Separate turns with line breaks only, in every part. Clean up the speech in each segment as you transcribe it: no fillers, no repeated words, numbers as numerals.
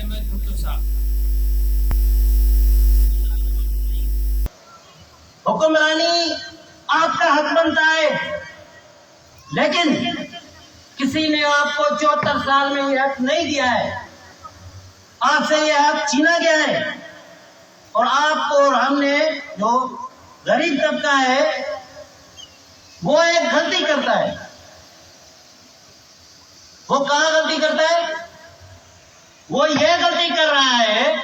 احمد بھٹو صاحب۔
حکمرانی آپ کا حق بنتا ہے، لیکن کسی نے آپ کو 74 سال میں یہ حق نہیں دیا ہے، آپ سے یہ حق چھینا گیا ہے، اور آپ کو اور ہم نے جو غریب طبقہ ہے وہ ایک غلطی کرتا ہے۔ وہ کہاں غلطی کرتا ہے؟ وہ یہ غلطی کر رہا ہے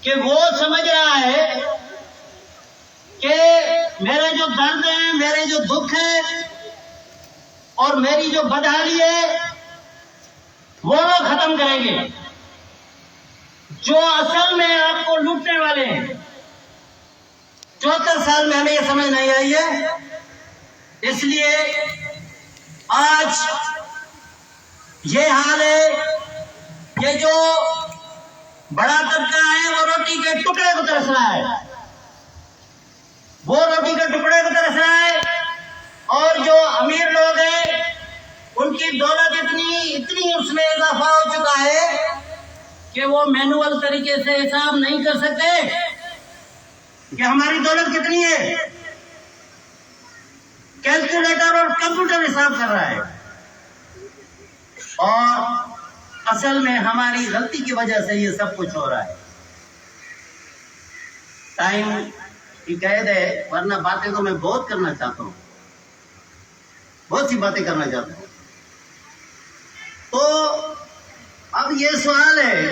کہ وہ سمجھ رہا ہے کہ میرے جو درد ہے، میرے جو دکھ ہے اور میری جو بدحالی ہے وہ لوگ ختم کریں گے، جو اصل میں آپ کو لوٹنے والے ہیں۔ 74 سال میں ہمیں یہ سمجھ نہیں آئی ہے، اس لیے آج یہ حال ہے کہ جو بڑا طبقہ ہے وہ روٹی کے ٹکڑے کو ترس رہا ہے، وہ روٹی کے ٹکڑے کو ترس رہا ہے، اور جو امیر لوگ ہیں ان کی دولت اتنی اس میں اضافہ ہو چکا ہے کہ وہ مینول طریقے سے حساب نہیں کر سکتے کہ ہماری دولت کتنی ہے۔ کیلکولیٹر اور کمپیوٹر حساب کر رہا ہے، اور اصل میں ہماری غلطی کی وجہ سے یہ سب کچھ ہو رہا ہے۔ ٹائم کی قید ہے، ورنہ باتیں تو میں بہت کرنا چاہتا ہوں، بہت سی باتیں کرنا چاہتا ہوں۔ تو اب یہ سوال ہے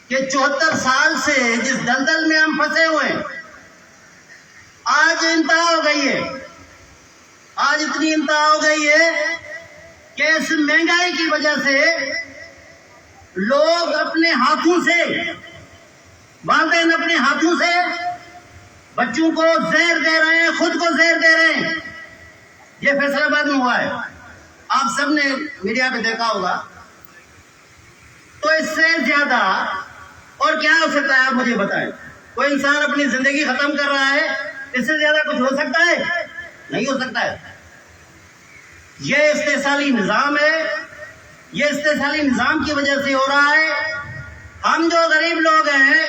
کہ 74 سال سے جس دلدل میں ہم پھنسے ہوئے ہیں، آج انتہا ہو گئی ہے، آج اتنی انتہا ہو گئی ہے کہ اس مہنگائی کی وجہ سے لوگ اپنے ہاتھوں سے، والدین اپنے ہاتھوں سے بچوں کو زہر دے رہے ہیں، خود کو زہر دے رہے ہیں۔ یہ فیصل آباد میں ہوا ہے، آپ سب نے میڈیا پہ دیکھا ہوگا۔ تو اس سے زیادہ اور کیا ہو سکتا ہے؟ آپ مجھے بتائیں۔ کوئی انسان اپنی زندگی ختم کر رہا ہے، اس سے زیادہ کچھ ہو سکتا ہے؟ نہیں ہو سکتا ہے۔ یہ استحصالی نظام ہے، یہ استحصالی نظام کی وجہ سے ہو رہا ہے۔ ہم جو غریب لوگ ہیں،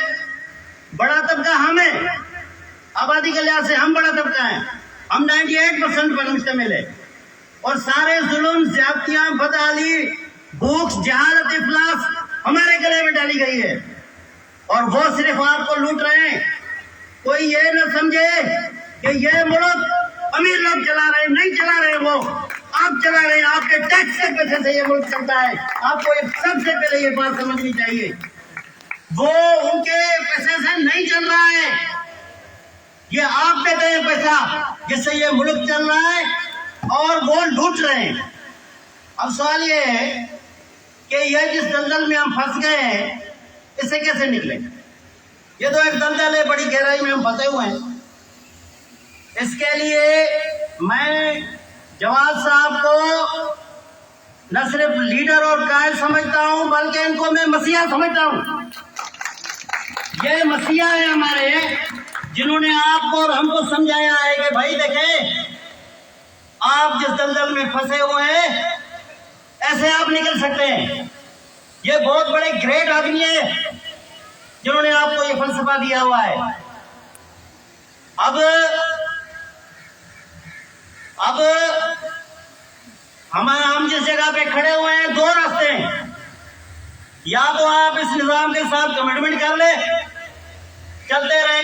بڑا طبقہ ہم ہیں، آبادی کے لحاظ سے ہم بڑا طبقہ ہیں، ہم 98% پر مشتمل ہے، اور سارے ظلم، زیادتیاں، بدحالی، بھوک، جہالت، افلاس ہمارے گلے میں ڈالی گئی ہے، اور وہ صرف آپ کو لوٹ رہے ہیں۔ کوئی یہ نہ سمجھے کہ یہ ملک امیر لوگ چلا رہے ہیں، نہیں چلا رہے، وہ آپ چلا رہے ہیں، آپ کے ٹیکس کے پیسے سے یہ ملک چلتا ہے۔ آپ کو سب سے پہلے یہ بات سمجھنی چاہیے، وہ ان کے پیسے سے نہیں چل رہا ہے، یہ آپ دیتے ہیں پیسہ جس سے یہ ملک چل رہا ہے، اور وہ لوٹ رہے ہیں۔ اب سوال یہ ہے کہ یہ جس دلدل میں ہم پھنس گئے ہیں، اس سے کیسے نکلیں؟ یہ تو ایک دلدل ہے، بڑی گہرائی میں ہم پھنسے ہوئے ہیں۔ اس کے لیے میں جواد صاحب کو نہ صرف لیڈر اور قائد سمجھتا ہوں، بلکہ ان کو میں مسیحا سمجھتا ہوں۔ یہ مسیحا ہے ہمارے، جنہوں نے آپ کو اور ہم کو سمجھایا ہے کہ بھائی دیکھیں، آپ جس دلدل میں پھنسے ہوئے ہیں ایسے آپ نکل سکتے ہیں۔ یہ بہت بڑے گریٹ آدمی ہیں جنہوں نے آپ کو یہ فلسفہ دیا ہوا ہے۔ اب ہم جس جگہ پہ کھڑے ہوئے ہیں، دو راستے ہیں، یا تو آپ اس نظام کے ساتھ کمٹمنٹ کر لیں، چلتے رہیں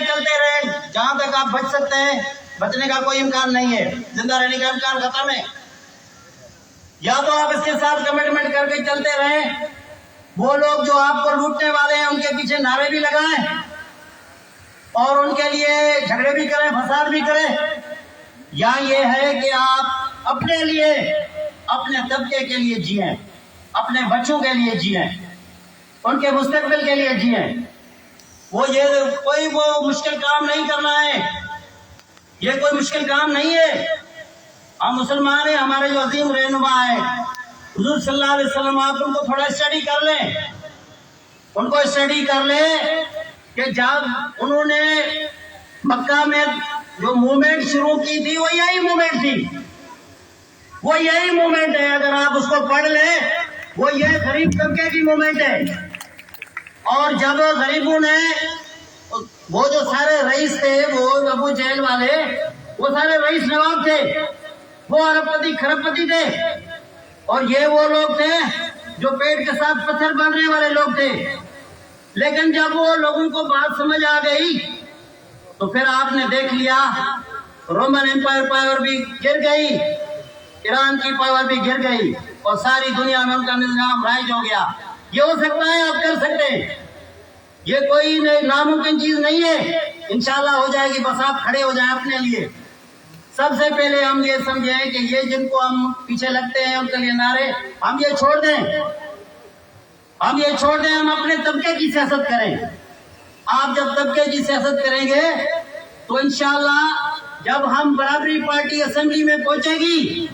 جہاں تک آپ بچ سکتے ہیں، بچنے کا کوئی امکان نہیں ہے، زندہ رہنے کا امکان ختم ہے، یا تو آپ اس کے ساتھ کمٹمنٹ کر کے چلتے رہیں، وہ لوگ جو آپ کو لوٹنے والے ہیں ان کے پیچھے نعرے بھی لگائیں اور ان کے لیے جھگڑے بھی کریں، فساد بھی کریں، یا یہ ہے کہ آپ اپنے لیے، اپنے طبقے کے لیے جئیں، اپنے بچوں کے لیے جئیں، ان کے مستقبل کے لیے جئیں۔ کوئی وہ مشکل کام نہیں کرنا ہے، یہ کوئی مشکل کام نہیں ہے۔ ہم مسلمان ہیں، ہمارے جو عظیم رہنما ہیں حضور صلی اللہ علیہ وسلم، آپ ان کو تھوڑا اسٹڈی کر لیں، ان کو اسٹڈی کر لیں کہ جب انہوں نے مکہ میں جو موومنٹ شروع کی تھی، وہ یہی موومنٹ تھی، وہ یہی موومنٹ ہے۔ اگر آپ اس کو پڑھ لیں وہ یہ غریب طبقے کی موومنٹ ہے. اور جب غریبوں نے وہ جو سارے رئیس تھے وہ ابو جہل والے وہ سارے رئیس نواب تھے, وہ ارب پتی کھرب پتی تھے, اور یہ وہ لوگ تھے جو پیٹ کے ساتھ پتھر باندھنے والے لوگ تھے. لیکن جب وہ لوگوں کو بات سمجھ آ گئی تو پھر آپ نے دیکھ لیا رومن امپائر پاور بھی گر گئی, ایران کی پاور بھی گر گئی, اور ساری دنیا میں ان کا نظام رائج ہو گیا. یہ ہو سکتا ہے, آپ کر سکتے ہیں, یہ کوئی ناممکن چیز نہیں ہے, انشاءاللہ ہو جائے گی. بس آپ کھڑے ہو جائیں اپنے لیے. سب سے پہلے ہم یہ سمجھیں کہ یہ جن کو ہم پیچھے لگتے ہیں ان کے لیے نعرے ہم یہ چھوڑ دیں, ہم اپنے طبقے کی سیاست کریں. آپ جب طبقے کی سیاست کریں گے تو انشاءاللہ جب ہم برابری پارٹی اسمبلی میں پہنچے گی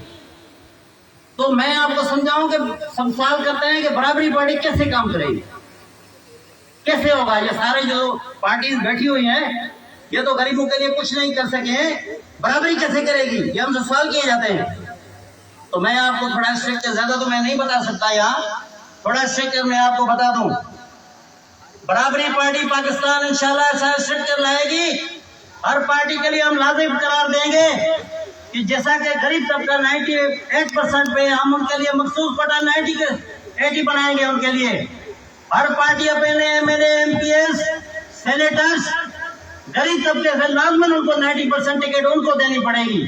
تو میں آپ کو سمجھاؤں کہ سب سوال کرتے ہیں کہ برابری پارٹی کیسے کام کرے گی, کیسے ہوگا. یہ سارے جو پارٹیز بیٹھی ہوئی ہیں یہ تو غریبوں کے لیے کچھ نہیں کر سکے ہیں, برابری کیسے کرے گی, یہ ہم سے سوال کیے جاتے ہیں. تو میں آپ کو تھوڑا اسٹرکچر, زیادہ تو میں نہیں بتا سکتا یہاں, تھوڑا اسٹرکچر میں آپ کو بتا دوں. برابری پارٹی پاکستان انشاءاللہ ایسا اسٹرکچر لائے گی, ہر پارٹی کے لیے ہم لازم قرار دیں گے کہ جیسا کہ غریب طبقہ 98% پہ ہم ان کے لیے مخصوص کوٹا 80 بنائیں گے ان کے لیے. ہر پارٹی اپنے M L A, M P S, senators غریب طبقے سے لازماً ان کو 90% ٹکٹ ان کو دینی پڑے گی.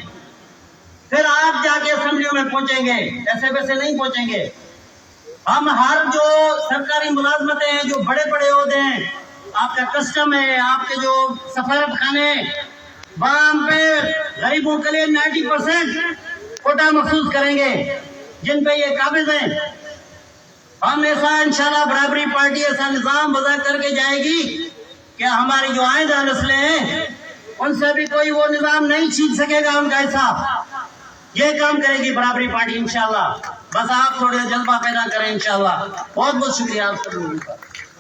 پھر آپ جا کے اسمبلیوں میں پہنچیں گے, ایسے ویسے نہیں پہنچیں گے. ہم ہر جو سرکاری ملازمتیں ہیں, جو بڑے بڑے عہدے ہیں, آپ کا کسٹم ہے, آپ کے جو سفارت خانے, وہاں پہ غریبوں کے لیے 90% کوٹا مخصوص کریں گے جن پہ یہ قابض ہیں. ہم ایسا انشاءاللہ برابری پارٹی ایسا نظام وضع کر کے جائے گی کہ ہماری جو آئندہ نسلیں ہیں ان سے بھی کوئی وہ نظام نہیں چھین سکے گا ان کا حساب. یہ کام کرے گی برابری پارٹی انشاءاللہ. بس آپ تھوڑے جذبہ پیدا کریں انشاءاللہ. بہت بہت شکریہ آپ سب لوگوں کا.